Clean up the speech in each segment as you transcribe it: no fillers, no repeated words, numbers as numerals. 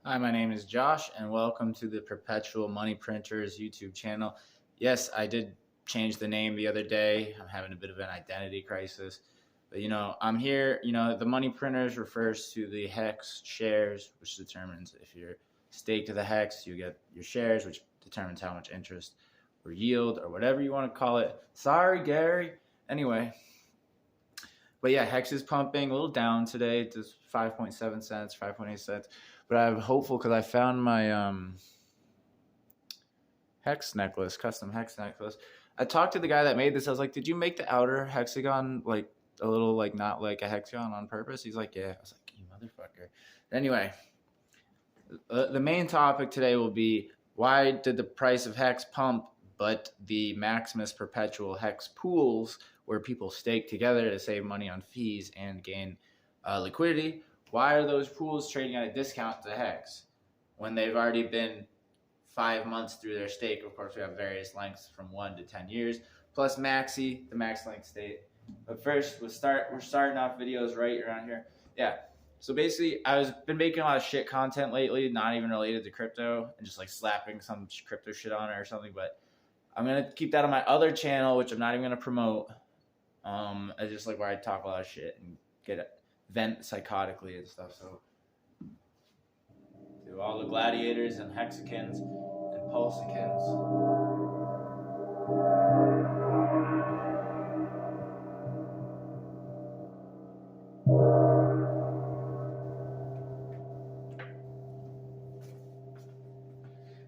Hi, my name is Josh, and welcome to the Perpetual Money Printers YouTube channel. Yes, I did change the name the other day. I'm having a bit of an identity crisis. But, I'm here. The money printers refers to the HEX shares, which determines if you're staked to the HEX, you get your shares, which determines how much interest or yield or whatever you want to call it. Sorry, Gary. Anyway, but yeah, HEX is pumping a little down today to 5.7 cents, 5.8 cents. But I'm hopeful because I found my hex necklace, custom hex necklace. I talked to the guy that made this. I was like, "Did you make the outer hexagon like a little like not like a hexagon on purpose?" He's like, "Yeah." I was like, "You motherfucker." Anyway, the main topic today will be why did the price of hex pump, but the Maximus perpetual hex pools where people stake together to save money on fees and gain liquidity. Why are those pools trading at a discount to hex when they've already been 5 months through their stake? Of course, we have various lengths from 1 to 10 years, plus Maxi, the max length state. But first, we're starting off videos right around here. Yeah. So basically, I've been making a lot of shit content lately, not even related to crypto, and just like slapping some crypto shit on it or something. But I'm gonna keep that on my other channel, which I'm not even gonna promote. It's just like where I talk a lot of shit and vent psychotically and stuff. So to all the gladiators and hexicans and pulsicans.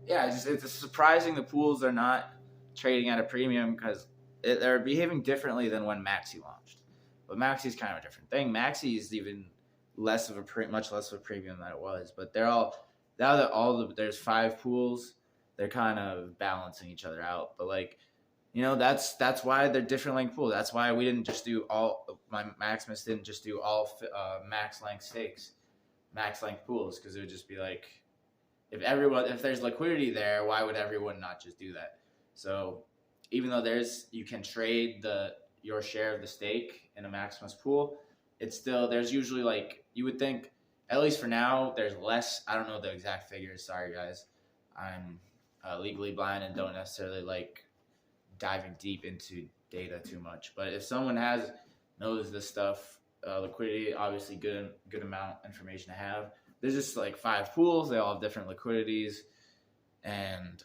Yeah, it's surprising the pools are not trading at a premium because they're behaving differently than when Maxi launched. But Maxi is kind of a different thing. Maxi is even much less of a premium than it was. But they're all now that there's 5 pools, they're kind of balancing each other out. But like, that's why they're different length pools. That's why we didn't just do all my Maximus didn't just do all max length stakes, max length pools because it would just be like if there's liquidity there, why would everyone not just do that? So even though you can trade your share of the stake in a Maximus pool, it's still there's usually like you would think, at least for now, there's less. I don't know the exact figures. Sorry guys, I'm legally blind and don't necessarily like diving deep into data too much. But if someone knows this stuff, liquidity obviously good amount of information to have. There's just like 5 pools. They all have different liquidities, and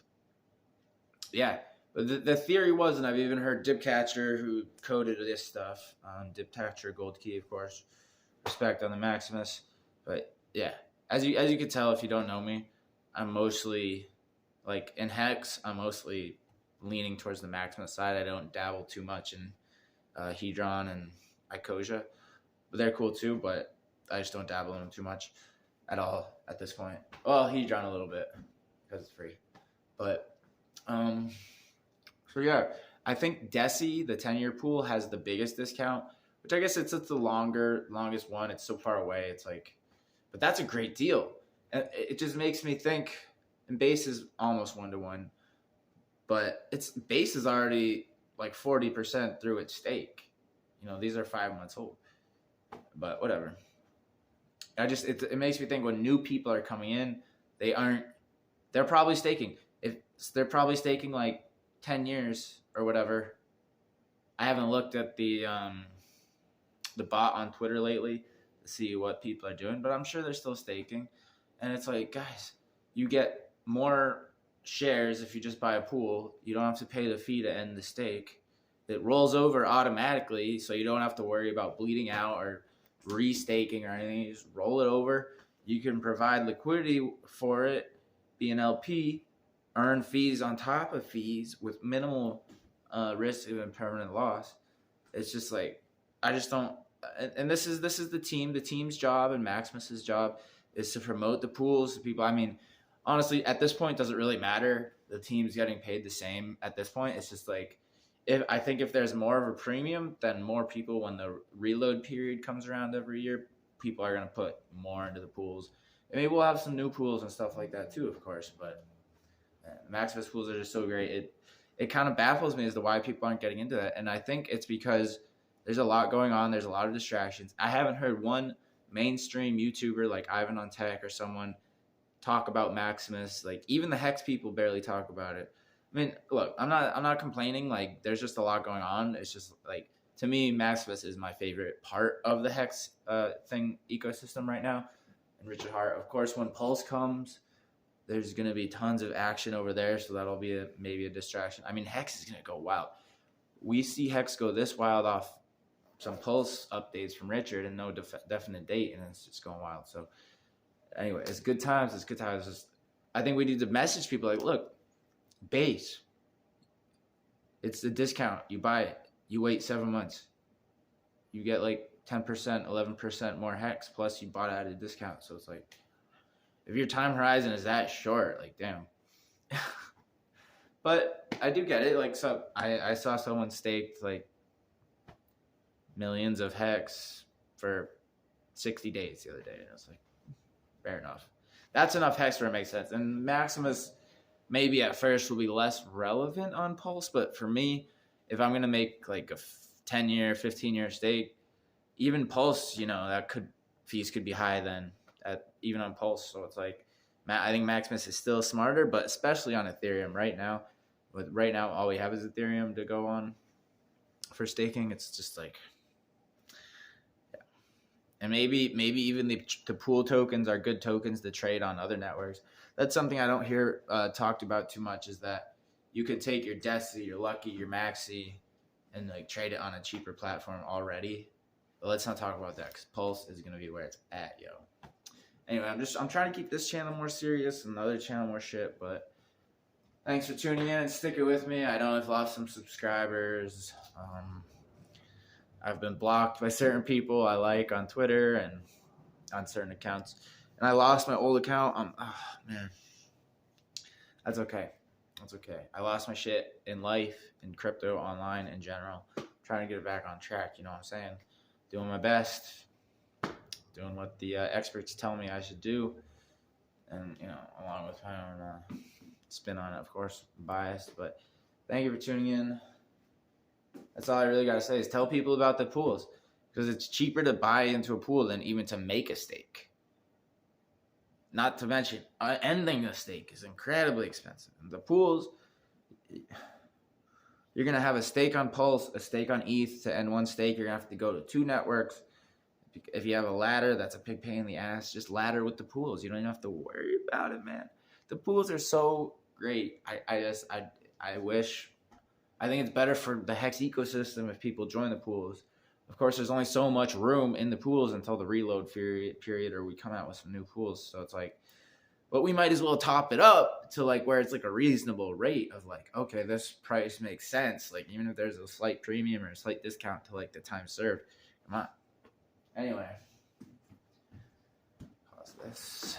yeah. But the theory was, and I've even heard Dipcatcher, who coded this stuff, Dipcatcher Gold Key, of course, respect on the Maximus. But yeah, as you can tell if you don't know me, I'm mostly like in Hex. I'm mostly leaning towards the Maximus side. I don't dabble too much in Hedron and Icosia, but they're cool too. But I just don't dabble in them too much at all at this point. Well, Hedron a little bit because it's free, but so yeah, I think Deci, the 10-year pool, has the biggest discount, which I guess it's the longest one. It's so far away. It's like, but that's a great deal. And it just makes me think. And base is almost 1-to-1, but base is already like 40% through its stake. These are 5 months old, but whatever. It makes me think when new people are coming in, they're probably staking. If they're probably staking like 10 years or whatever. I haven't looked at the bot on Twitter lately to see what people are doing, but I'm sure they're still staking. And it's like, guys, you get more shares if you just buy a pool. You don't have to pay the fee to end the stake. It rolls over automatically, so you don't have to worry about bleeding out or restaking or anything. You just roll it over. You can provide liquidity for it, be an LP, earn fees on top of fees with minimal risk of permanent loss. It's just like I just don't. And this is the team's job and Maximus's job is to promote the pools to people. I mean, honestly, at this point, does it really matter? The team's getting paid the same at this point. It's just like if there's more of a premium, then more people, when the reload period comes around every year, people are going to put more into the pools. And maybe we'll have some new pools and stuff like that too, of course. But Maximus pools are just so great. It kind of baffles me as to why people aren't getting into that. And I think it's because there's a lot going on. There's a lot of distractions. I haven't heard one mainstream YouTuber like Ivan on Tech or someone talk about Maximus. Like even the HEX people barely talk about it. I mean, look, I'm not complaining. Like there's just a lot going on. It's just like to me, Maximus is my favorite part of the HEX thing ecosystem right now. And Richard Hart, of course, when Pulse comes, there's going to be tons of action over there, so that'll be maybe a distraction. I mean, HEX is going to go wild. We see HEX go this wild off some Pulse updates from Richard and no definite date, and it's just going wild. So anyway, it's good times. It's good times. Just, I think we need to message people like, look, base, it's the discount. You buy it. You wait 7 months. You get like 10%, 11% more HEX, plus you bought it at a discount. So it's like, if your time horizon is that short, like, damn. But I do get it. Like, so I saw someone staked like millions of HEX for 60 days the other day. And I was like, fair enough. That's enough HEX for it makes sense. And Maximus maybe at first will be less relevant on Pulse. But for me, if I'm going to make like a 10-year, 15-year stake, even Pulse, you know, fees could be high then. Even on Pulse. So it's like, I think Maximus is still smarter, but especially on Ethereum right now. Right now, all we have is Ethereum to go on for staking. It's just like, yeah. And maybe even the pool tokens are good tokens to trade on other networks. That's something I don't hear talked about too much, is that you could take your Deci, your Lucky, your Maxi, and like trade it on a cheaper platform already. But let's not talk about that, because Pulse is going to be where it's at, yo. Anyway, I'm trying to keep this channel more serious and the other channel more shit, but thanks for tuning in and sticking with me. I know I've lost some subscribers. I've been blocked by certain people I like on Twitter and on certain accounts. And I lost my old account. Oh, man. That's okay. That's okay. I lost my shit in life, in crypto, online, in general. I'm trying to get it back on track, you know what I'm saying? Doing my best. Doing what the experts tell me I should do, and you know, along with my own spin on it, of course, biased. But thank you for tuning in. That's all I really gotta say is tell people about the pools, because it's cheaper to buy into a pool than even to make a stake. Not to mention, ending a stake is incredibly expensive. And the pools, you're gonna have a stake on Pulse, a stake on ETH. To end one stake, you're gonna have to go to 2 networks. If you have a ladder, that's a big pain in the ass. Just ladder with the pools. You don't even have to worry about it, man. The pools are so great. I wish. I think it's better for the HEX ecosystem if people join the pools. Of course, there's only so much room in the pools until the reload period, or we come out with some new pools. So it's like, but we might as well top it up to like where it's like a reasonable rate of like, okay, this price makes sense. Like even if there's a slight premium or a slight discount to like the time served. Come on. Anyway, pause this.